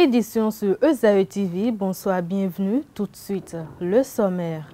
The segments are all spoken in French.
édition sur ESAE TV. Bonsoir, bienvenue. Tout de suite, le sommaire.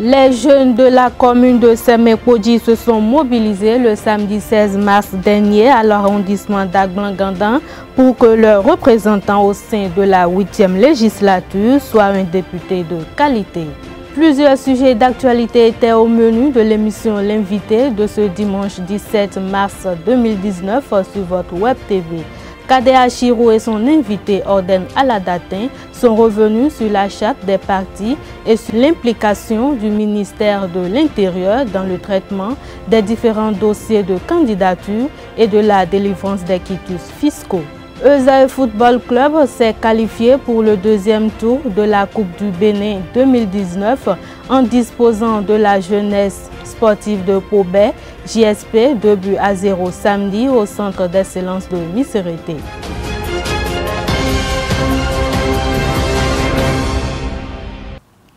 Les jeunes de la commune de Sémékodji se sont mobilisés le samedi 16 mars dernier à l'arrondissement d'Aglan-Gandan pour que leur représentant au sein de la 8e législature soit un député de qualité. Plusieurs sujets d'actualité étaient au menu de l'émission L'invité de ce dimanche 17 mars 2019 sur votre web TV. Kadéa Chirou et son invité Orden Aladatin sont revenus sur la charte des partis et sur l'implication du ministère de l'Intérieur dans le traitement des différents dossiers de candidature et de la délivrance des quitus fiscaux. ESAE Football Club s'est qualifié pour le deuxième tour de la Coupe du Bénin 2019 en disposant de la jeunesse sportive de Pobé, JSP 2-0 samedi au centre d'excellence de Missérété.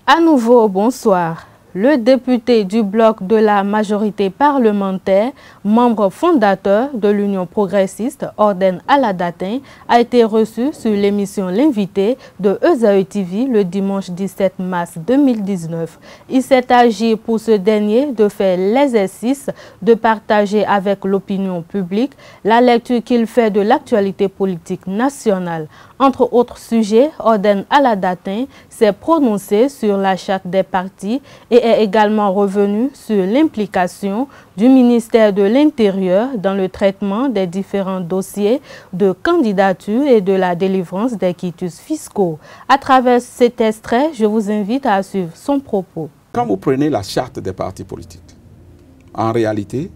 À nouveau, bonsoir. Le député du bloc de la majorité parlementaire, membre fondateur de l'Union progressiste, Orden Aladatin, a été reçu sur l'émission L'invité de ESAE TV le dimanche 17 mars 2019. Il s'est agi pour ce dernier de faire l'exercice de partager avec l'opinion publique la lecture qu'il fait de l'actualité politique nationale. Entre autres sujets, Orden Aladatin s'est prononcé sur la charte des partis et est également revenu sur l'implication du ministère de l'Intérieur dans le traitement des différents dossiers de candidature et de la délivrance des quitus fiscaux. À travers cet extrait, je vous invite à suivre son propos. Quand vous prenez la charte des partis politiques, en réalité,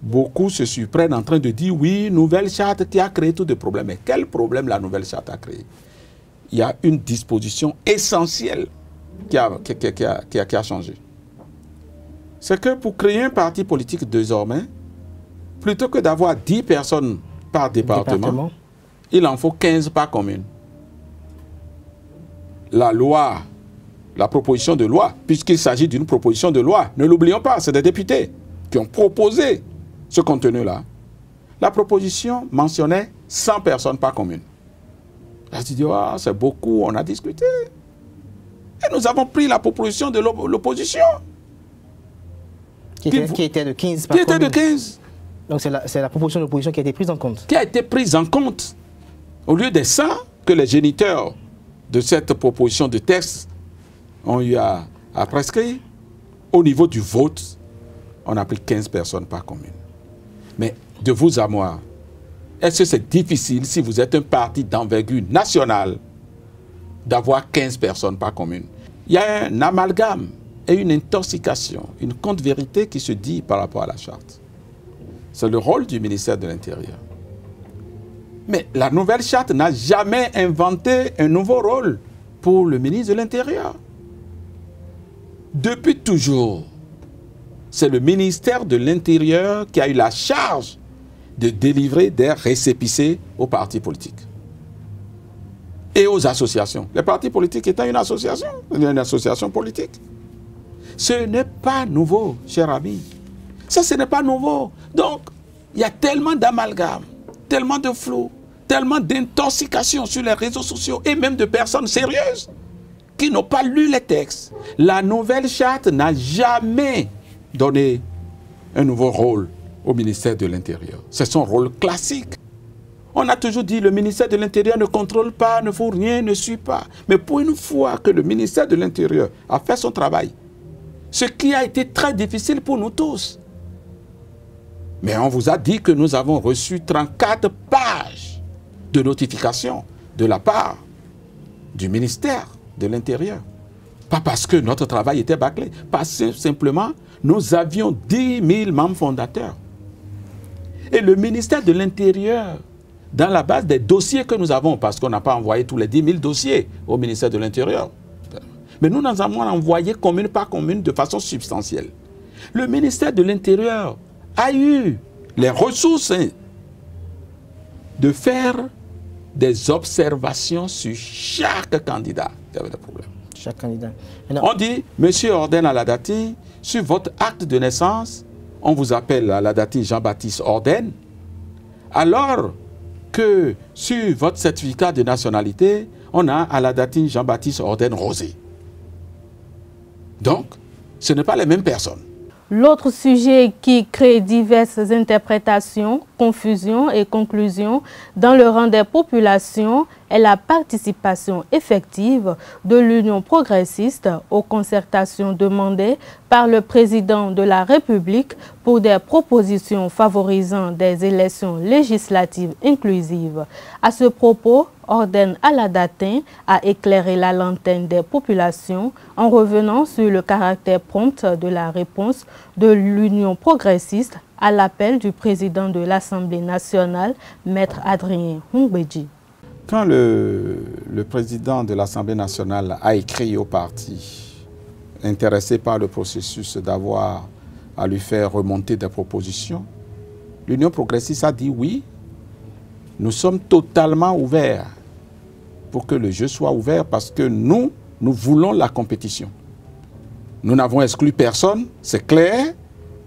beaucoup se surprennent en train de dire oui, nouvelle charte qui a créé tous les problèmes. Mais quel problème la nouvelle charte a créé? Il y a une disposition essentielle qui a changé. C'est que pour créer un parti politique désormais, plutôt que d'avoir 10 personnes par département, il en faut 15 par commune. La loi, la proposition de loi, puisqu'il s'agit d'une proposition de loi, ne l'oublions pas, c'est des députés qui ont proposé ce contenu-là. La proposition mentionnait 100 personnes par commune. Là, tu dis, oh, c'est beaucoup, on a discuté. Et nous avons pris la proposition de l'opposition. Qui était de 15 par commune. Qui était de 15. Donc c'est la proposition de l'opposition qui a été prise en compte. Qui a été prise en compte. Au lieu des 100 que les géniteurs de cette proposition de texte ont eu à prescrire, au niveau du vote, on a pris 15 personnes par commune. Mais de vous à moi, est-ce que c'est difficile, si vous êtes un parti d'envergure nationale, d'avoir 15 personnes par commune? Il y a un amalgame et une intoxication, une contre-vérité qui se dit par rapport à la charte. C'est le rôle du ministère de l'Intérieur. Mais la nouvelle charte n'a jamais inventé un nouveau rôle pour le ministre de l'Intérieur. Depuis toujours, c'est le ministère de l'Intérieur qui a eu la charge de délivrer des récépissés aux partis politiques et aux associations. Les partis politiques étant une association politique. Ce n'est pas nouveau, cher ami. Ça, ce n'est pas nouveau. Donc, il y a tellement d'amalgame, tellement de flou, tellement d'intoxication sur les réseaux sociaux et même de personnes sérieuses qui n'ont pas lu les textes. La nouvelle charte n'a jamais donné un nouveau rôle au ministère de l'Intérieur. C'est son rôle classique. On a toujours dit que le ministère de l'Intérieur ne contrôle pas, ne fait rien, ne suit pas. Mais pour une fois que le ministère de l'Intérieur a fait son travail, ce qui a été très difficile pour nous tous. Mais on vous a dit que nous avons reçu 34 pages de notification de la part du ministère de l'Intérieur. Pas parce que notre travail était bâclé, parce que simplement, nous avions 10 000 membres fondateurs. Et le ministère de l'Intérieur, dans la base des dossiers que nous avons, parce qu'on n'a pas envoyé tous les 10 000 dossiers au ministère de l'Intérieur, mais nous en avons envoyé commune par commune de façon substantielle. Le ministère de l'Intérieur a eu les ressources de faire des observations sur chaque candidat qui avait des problèmes. Chaque candidat. On dit, Monsieur Orden Aladati, sur votre acte de naissance, on vous appelle Aladati Jean-Baptiste Orden. Alors, que sur votre certificat de nationalité, on a Aladatine Jean-Baptiste Orden Rosé. Donc, ce n'est pas les mêmes personnes. L'autre sujet qui crée diverses interprétations, confusions et conclusions dans le rang des populations est la participation effective de l'Union progressiste aux concertations demandées par le président de la République pour des propositions favorisant des élections législatives inclusives. À ce propos, Orden Aladatin a éclairé la lanterne des populations en revenant sur le caractère prompt de la réponse de l'Union progressiste à l'appel du président de l'Assemblée nationale, Maître Adrien Hongbeji. Quand le président de l'Assemblée nationale a écrit au parti, intéressé par le processus d'avoir à lui faire remonter des propositions, l'Union progressiste a dit oui, nous sommes totalement ouverts pour que le jeu soit ouvert parce que nous voulons la compétition. Nous n'avons exclu personne, c'est clair,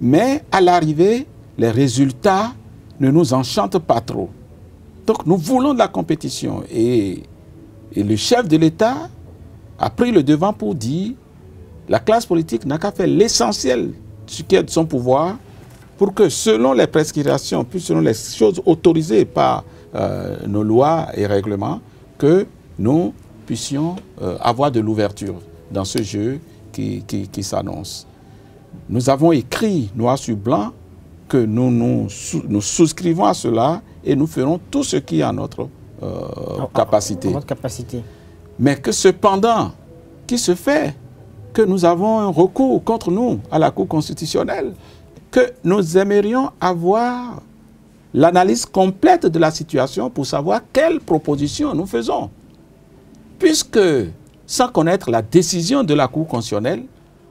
mais à l'arrivée, les résultats ne nous enchantent pas trop. Donc nous voulons de la compétition et le chef de l'État a pris le devant pour dire la classe politique n'a qu'à faire l'essentiel de ce qui est de son pouvoir pour que selon les prescriptions, puis selon les choses autorisées par nos lois et règlements, que nous puissions avoir de l'ouverture dans ce jeu qui s'annonce. Nous avons écrit noir sur blanc que nous souscrivons à cela et nous ferons tout ce qui est à notre capacité. Mais que cependant, qui se fait que nous avons un recours contre nous à la Cour constitutionnelle, que nous aimerions avoir l'analyse complète de la situation pour savoir quelles propositions nous faisons. Puisque, sans connaître la décision de la Cour constitutionnelle,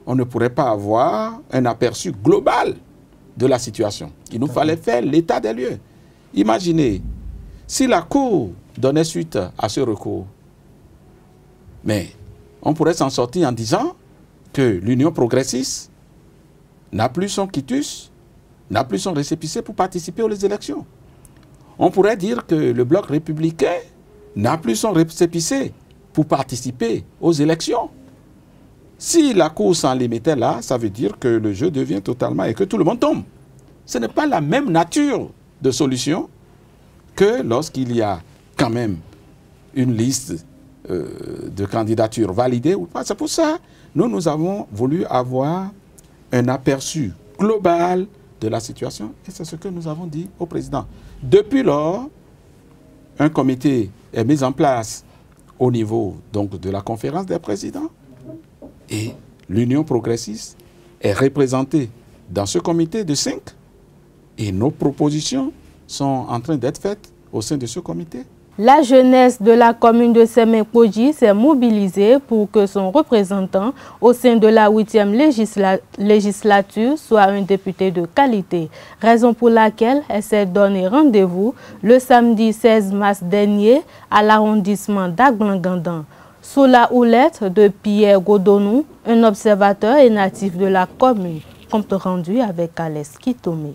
on ne pourrait pas avoir un aperçu global de la situation. Il nous fallait faire l'état des lieux. Imaginez, si la Cour donnait suite à ce recours, mais on pourrait s'en sortir en disant que l'Union progressiste n'a plus son quitus, n'a plus son récépissé pour participer aux élections. On pourrait dire que le bloc républicain n'a plus son récépissé pour participer aux élections. Si la Cour s'en limitait là, ça veut dire que le jeu devient totalement et que tout le monde tombe. Ce n'est pas la même nature de solution que lorsqu'il y a quand même une liste de candidatures validées ou pas. C'est pour ça que nous avons voulu avoir un aperçu global de la situation et c'est ce que nous avons dit au président. Depuis lors, un comité est mis en place au niveau donc, de la conférence des présidents et l'Union progressiste est représentée dans ce comité de 5 et nos propositions sont en train d'être faites au sein de ce comité. La jeunesse de la commune de Semekoji s'est mobilisée pour que son représentant au sein de la 8e législature soit un député de qualité, raison pour laquelle elle s'est donné rendez-vous le samedi 16 mars dernier à l'arrondissement d'Agbangandan. Sous la houlette de Pierre Godonou, un observateur et natif de la commune, compte rendu avec Alès Kitome.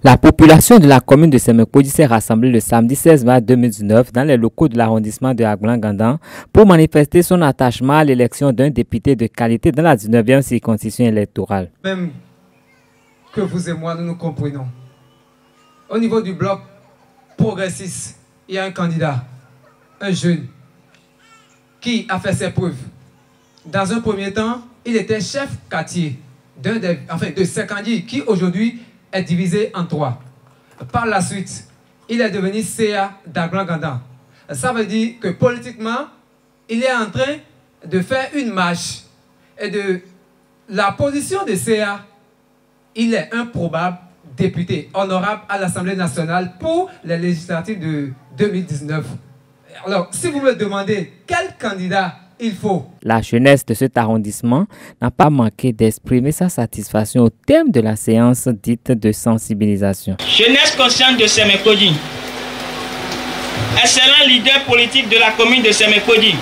La population de la commune de Semekoji s'est rassemblée le samedi 16 mars 2019 dans les locaux de l'arrondissement de Agbangandan pour manifester son attachement à l'élection d'un député de qualité dans la 19e circonscription électorale. Même que vous et moi, nous nous comprenons. Au niveau du bloc progressiste, il y a un candidat, un jeune, qui a fait ses preuves. Dans un premier temps, il était chef quartier de Sekandji, qui aujourd'hui est divisé en 3. Par la suite, il est devenu CA d'Agbangandan. Ça veut dire que politiquement, il est en train de faire une marche. Et de la position de CA, il est un probable député honorable à l'Assemblée nationale pour les législatives de 2019. Alors, si vous me demandez quel candidat il faut. La jeunesse de cet arrondissement n'a pas manqué d'exprimer sa satisfaction au thème de la séance dite de sensibilisation. Jeunesse consciente de Semekoji, excellent leader politique de la commune de Semekoji,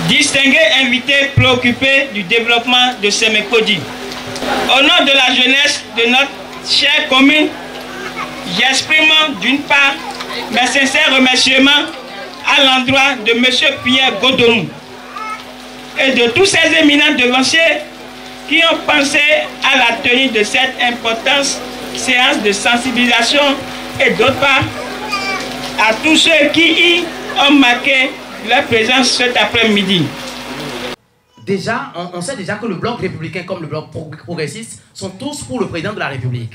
distingué invité préoccupé du développement de Semekoji. Au nom de la jeunesse de notre chère commune, j'exprime d'une part mes sincères remerciements à l'endroit de M. Pierre Godonou et de tous ces éminents devanciers qui ont pensé à la tenue de cette importante séance de sensibilisation et d'autre part à tous ceux qui y ont marqué leur présence cet après-midi. Déjà, on sait déjà que le bloc républicain comme le bloc progressiste sont tous pour le président de la République.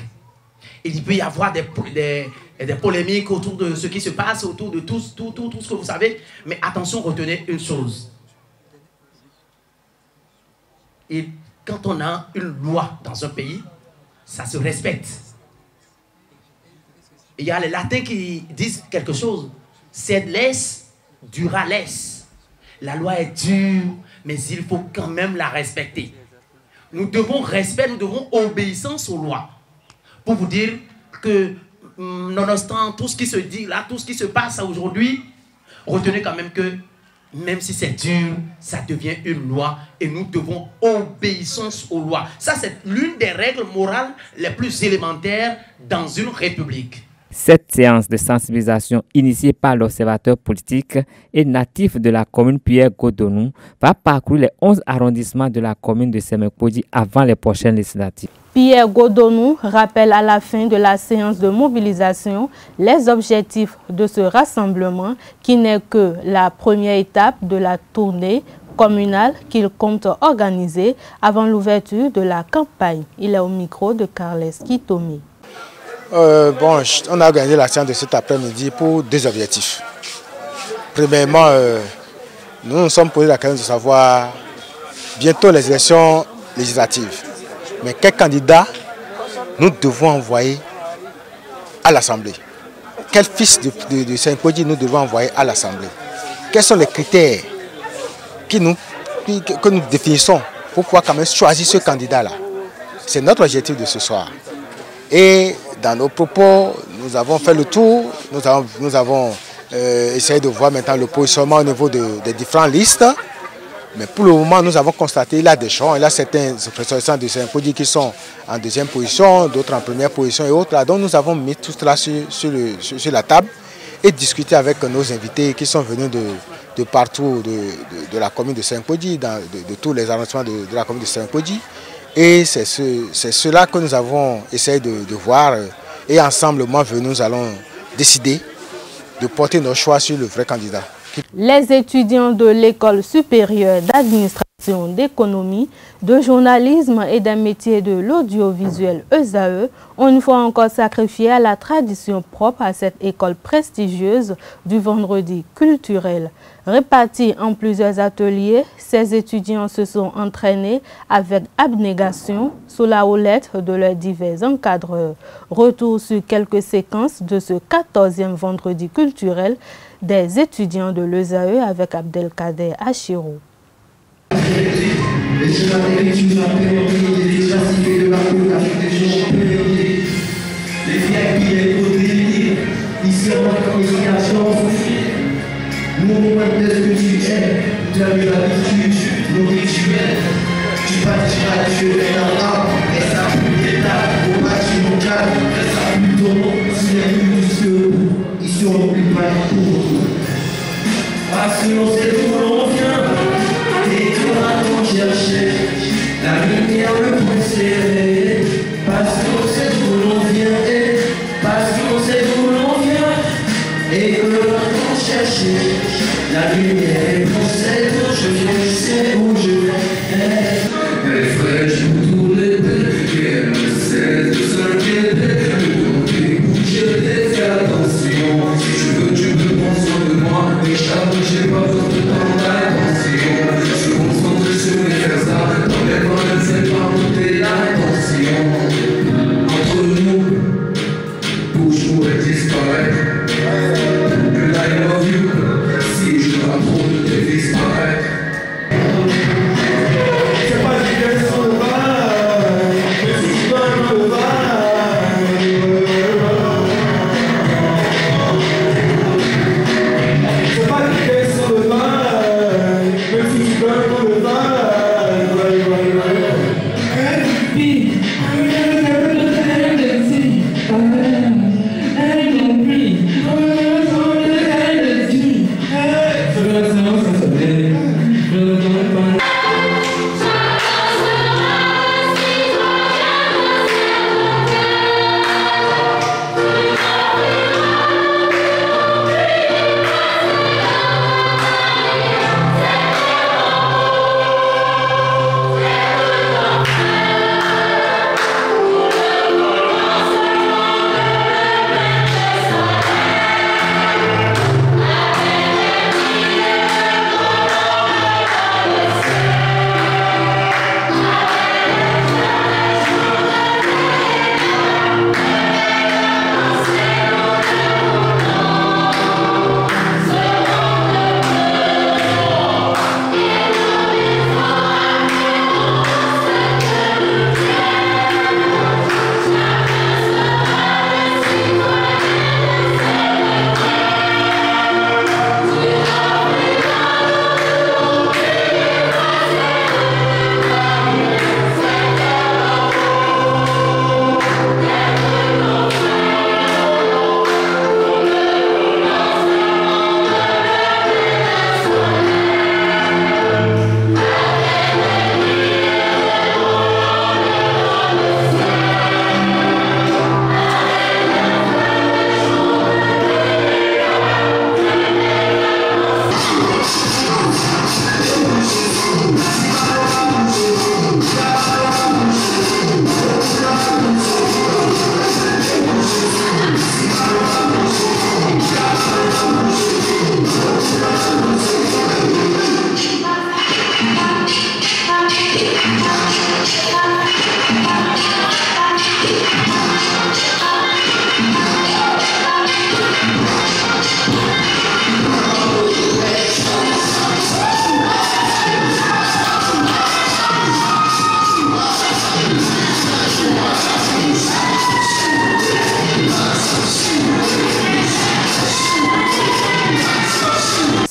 Il peut y avoir des polémiques autour de ce qui se passe, autour de tout ce que vous savez. Mais attention, retenez une chose. Et quand on a une loi dans un pays, ça se respecte. Il y a les latins qui disent quelque chose. Sed les dura les. La loi est dure, mais il faut quand même la respecter. Nous devons respect, nous devons obéissance aux lois. Pour vous dire que, nonobstant tout ce qui se dit là, tout ce qui se passe aujourd'hui, retenez quand même que, même si c'est dur, ça devient une loi et nous devons obéissance aux lois. Ça, c'est l'une des règles morales les plus élémentaires dans une république. Cette séance de sensibilisation initiée par l'observateur politique et natif de la commune Pierre Godonou va parcourir les 11 arrondissements de la commune de Semekpodji avant les prochaines législatives. Pierre Godonou rappelle à la fin de la séance de mobilisation les objectifs de ce rassemblement qui n'est que la première étape de la tournée communale qu'il compte organiser avant l'ouverture de la campagne. Il est au micro de Carles Kitomi. On a organisé la séance de cet après-midi pour deux objectifs. Premièrement, nous nous sommes posé la question de savoir bientôt les élections législatives. Mais quels candidats nous devons envoyer à l'Assemblée? Quel fils de Semekpodji nous devons envoyer à l'Assemblée? Quels sont les critères que nous définissons pour pouvoir quand même choisir ce candidat-là? C'est notre objectif de ce soir. Et dans nos propos, nous avons fait le tour, nous avons essayé de voir maintenant le positionnement au niveau des différentes listes. Mais pour le moment, nous avons constaté qu'il y a des champs, il y a certains ressortissants de Semekpodji qui sont en deuxième position, d'autres en première position et autres. Donc nous avons mis tout cela sur la table et discuté avec nos invités qui sont venus de partout de la commune de Semekpodji, de tous les arrondissements de la commune de Semekpodji. Et c'est cela que nous avons essayé de voir et ensemble, nous allons décider de porter nos choix sur le vrai candidat. Les étudiants de l'École supérieure d'administration, d'économie, de journalisme et des métiers de l'audiovisuel ESAE ont une fois encore sacrifié à la tradition propre à cette école prestigieuse du vendredi culturel. Répartis en plusieurs ateliers, ces étudiants se sont entraînés avec abnégation sous la houlette de leurs divers encadreurs. Retour sur quelques séquences de ce 14e vendredi culturel des étudiants de l'ESAE avec Abdelkader Achiro. Parce que l'on sait d'où l'on vient et qu'on va chercher la lumière le plus serrée. Parce que l'on sait d'où l'on vient et parce que l'on sait d'où l'on vient et que l'on va chercher la lumière. On sait d'où je viens, je sais où je vais. Les frères jouent tous les deux, qu'elle ne cesse de s'inquiéter. Le côté où je vais faire attention. Si tu veux prendre soin de moi. Et j'ai pas besoin de ton attention. Je suis concentré sur les faire dans les mains, je ne sais pas monter l'attention. Entre nous, bouge pourrait disparaître. Que I love you, si je dois trop de tes disparaître. C'est pas une question de vague, mais c'est pas un peu vague.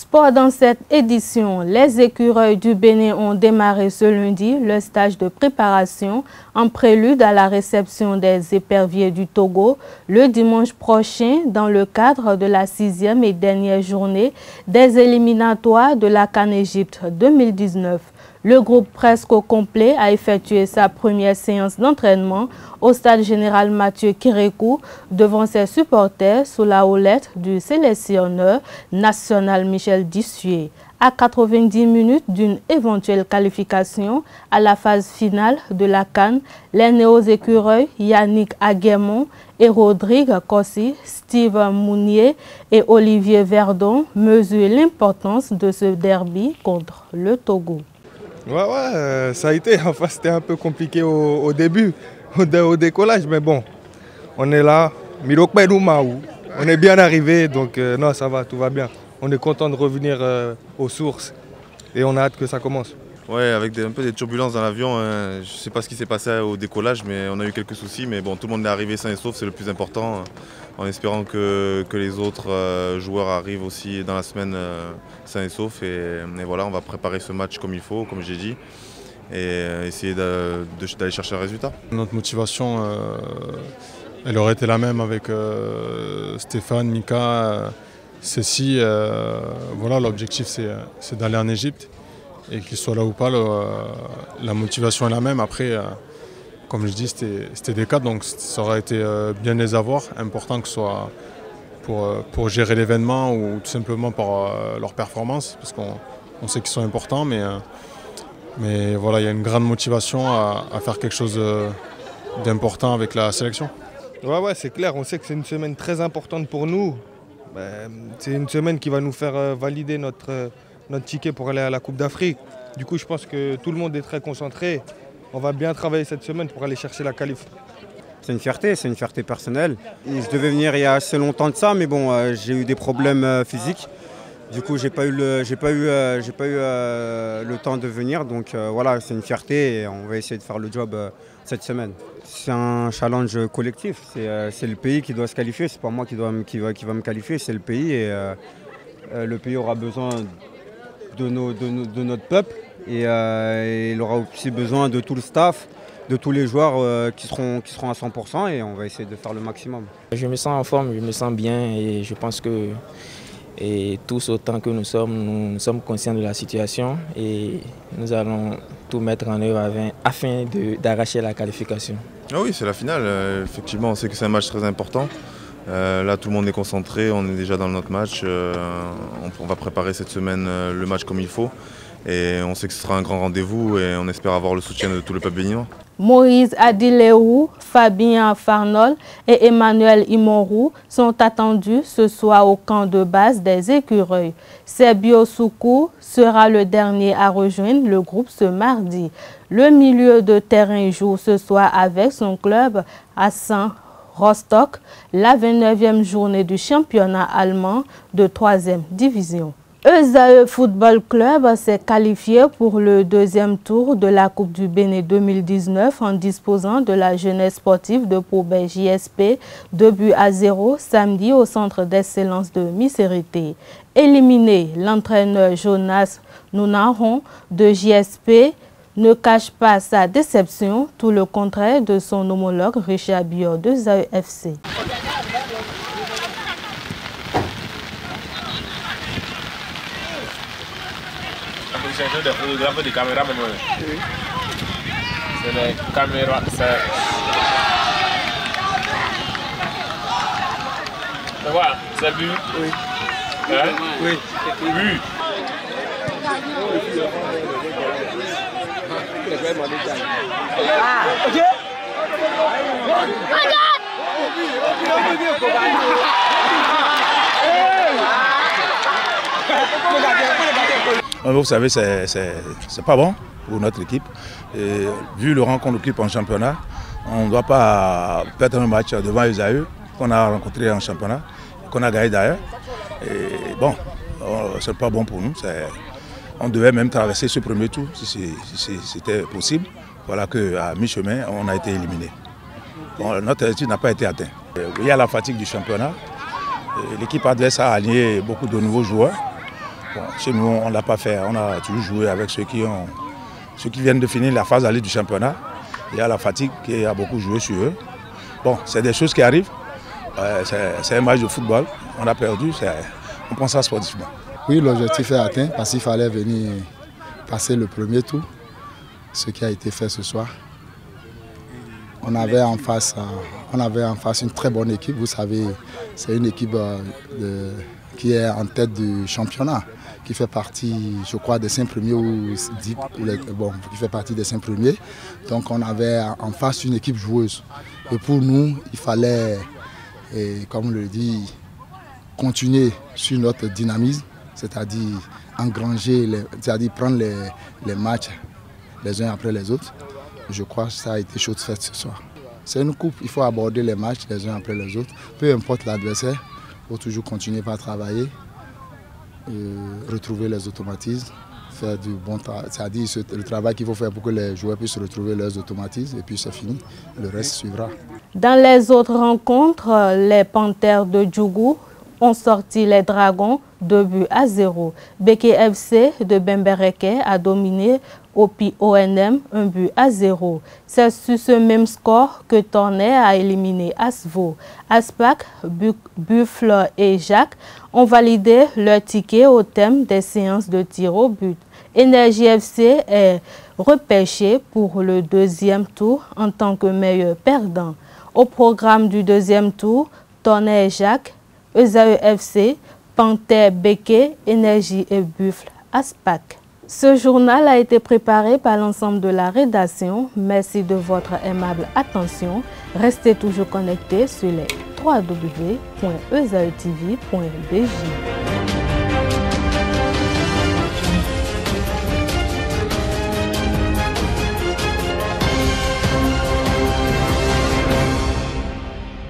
Sport dans cette édition, les écureuils du Bénin ont démarré ce lundi le stage de préparation en prélude à la réception des éperviers du Togo le dimanche prochain dans le cadre de la 6e et dernière journée des éliminatoires de la CAN Égypte 2019. Le groupe presque au complet a effectué sa première séance d'entraînement au stade général Mathieu Kérékou devant ses supporters sous la houlette du sélectionneur national Michel Dissué. À 90 minutes d'une éventuelle qualification à la phase finale de la CAN, les néo-écureuils Yannick Aguemon et Rodrigue Kossi, Steve Mounier et Olivier Verdon mesurent l'importance de ce derby contre le Togo. Ouais, ça a été. Enfin, c'était un peu compliqué au début, au décollage, mais bon, on est là. On est bien arrivé, donc non, ça va, tout va bien. On est content de revenir aux sources et on a hâte que ça commence. Ouais, avec un peu des turbulences dans l'avion, je ne sais pas ce qui s'est passé au décollage, mais on a eu quelques soucis. Mais bon, tout le monde est arrivé sain et sauf, c'est le plus important. En espérant que les autres joueurs arrivent aussi dans la semaine sains et saufs. Et voilà, on va préparer ce match comme il faut, comme j'ai dit, et essayer d'aller chercher un résultat. Notre motivation, elle aurait été la même avec Stéphane, Mika, Cécile. Voilà, l'objectif c'est d'aller en Égypte. Et qu'il soit là ou pas, la motivation est la même. Après, comme je dis, c'était des cas, donc ça aurait été bien les avoir, important que ce soit pour gérer l'événement ou tout simplement par leur performance, parce qu'on sait qu'ils sont importants, mais voilà, il y a une grande motivation à faire quelque chose d'important avec la sélection. Ouais, c'est clair, on sait que c'est une semaine très importante pour nous. C'est une semaine qui va nous faire valider notre ticket pour aller à la Coupe d'Afrique. Du coup, je pense que tout le monde est très concentré. On va bien travailler cette semaine pour aller chercher la qualif. C'est une fierté personnelle. Et je devais venir il y a assez longtemps de ça, mais bon, j'ai eu des problèmes physiques. Du coup, j'ai pas eu le temps de venir. Donc voilà, c'est une fierté et on va essayer de faire le job cette semaine. C'est un challenge collectif. C'est le pays qui doit se qualifier. C'est pas moi qui va me qualifier, c'est le pays. Et le pays aura besoin de notre peuple et il aura aussi besoin de tout le staff, de tous les joueurs qui seront à 100% et on va essayer de faire le maximum. Je me sens en forme, je me sens bien et je pense que tous autant que nous sommes conscients de la situation et nous allons tout mettre en œuvre afin d'arracher la qualification. Ah oui, c'est la finale. Effectivement, on sait que c'est un match très important. Là, tout le monde est concentré, on est déjà dans notre match. On va préparer cette semaine le match comme il faut. Et on sait que ce sera un grand rendez-vous et on espère avoir le soutien de tout le peuple béninois. Moïse Adileou, Fabien Farnol et Emmanuel Imorou sont attendus ce soir au camp de base des écureuils. Sebio Soukou sera le dernier à rejoindre le groupe ce mardi. Le milieu de terrain joue ce soir avec son club à Saint-Rostock, la 29e journée du championnat allemand de 3e division. ESAE Football Club s'est qualifié pour le deuxième tour de la Coupe du Bénin 2019 en disposant de la jeunesse sportive de Pobé JSP 2-0 samedi au centre d'excellence de Misérité. Éliminé, l'entraîneur Jonas Nounaron de JSP ne cache pas sa déception, tout le contraire de son homologue Richard Biot de ESAE FC. Des photographes de caméra maintenant. Oui. C'est les caméras. C'est quoi? C'est but? Oui. Hein? Oui. But. Ah, ok. Vous savez, c'est pas bon pour notre équipe. Et vu le rang qu'on occupe en championnat, On ne doit pas perdre un match devant Esaü qu'on a rencontré en championnat, qu'on a gagné d'ailleurs. Et bon, ce n'est pas bon pour nous. On devait même traverser ce premier tour si c'était possible. Voilà qu'à mi-chemin, on a été éliminé. Bon, notre objectif n'a pas été atteint. Il y a la fatigue du championnat. L'équipe adverse a aligné beaucoup de nouveaux joueurs. Bon, chez nous, on ne l'a pas fait. On a toujours joué avec ceux qui viennent de finir la phase aller du championnat. Il y a la fatigue qui a beaucoup joué sur eux. Bon, c'est des choses qui arrivent. C'est un match de football. On a perdu. On prend ça sportivement. Oui, l'objectif est atteint parce qu'il fallait venir passer le premier tour. Ce qui a été fait ce soir. On avait en face une très bonne équipe. Vous savez, c'est une équipe qui est en tête du championnat, qui fait partie, je crois, des 5 premiers ou 10, qui fait partie des 5 premiers. Donc on avait en face une équipe joueuse. Et pour nous, il fallait, comme on le dit, continuer sur notre dynamisme, c'est-à-dire engranger, c'est-à-dire prendre les matchs les uns après les autres. Je crois que ça a été chose faite ce soir. C'est une coupe, il faut aborder les matchs les uns après les autres. Peu importe l'adversaire, il faut toujours continuer par travailler, retrouver les automatismes, faire du bon travail. C'est-à-dire le travail qu'il faut faire pour que les joueurs puissent retrouver leurs automatismes et puis c'est fini, le reste suivra. Dans les autres rencontres, les Panthères de Djougou ont sorti les Dragons 2-0. Béké FC de Bembereke a dominé Opi ONM 1-0. C'est sur ce même score que Tornay a éliminé Asvo. Aspac, Buffle et Jacques ont validé leur ticket au thème des séances de tir au but. Énergie FC est repêché pour le deuxième tour en tant que meilleur perdant. Au programme du deuxième tour, Tornay et Jacques, Esaü FC, Panthère Béké, Énergie et Buffle Aspac. Ce journal a été préparé par l'ensemble de la rédaction. Merci de votre aimable attention. Restez toujours connectés sur les www.esautv.bj.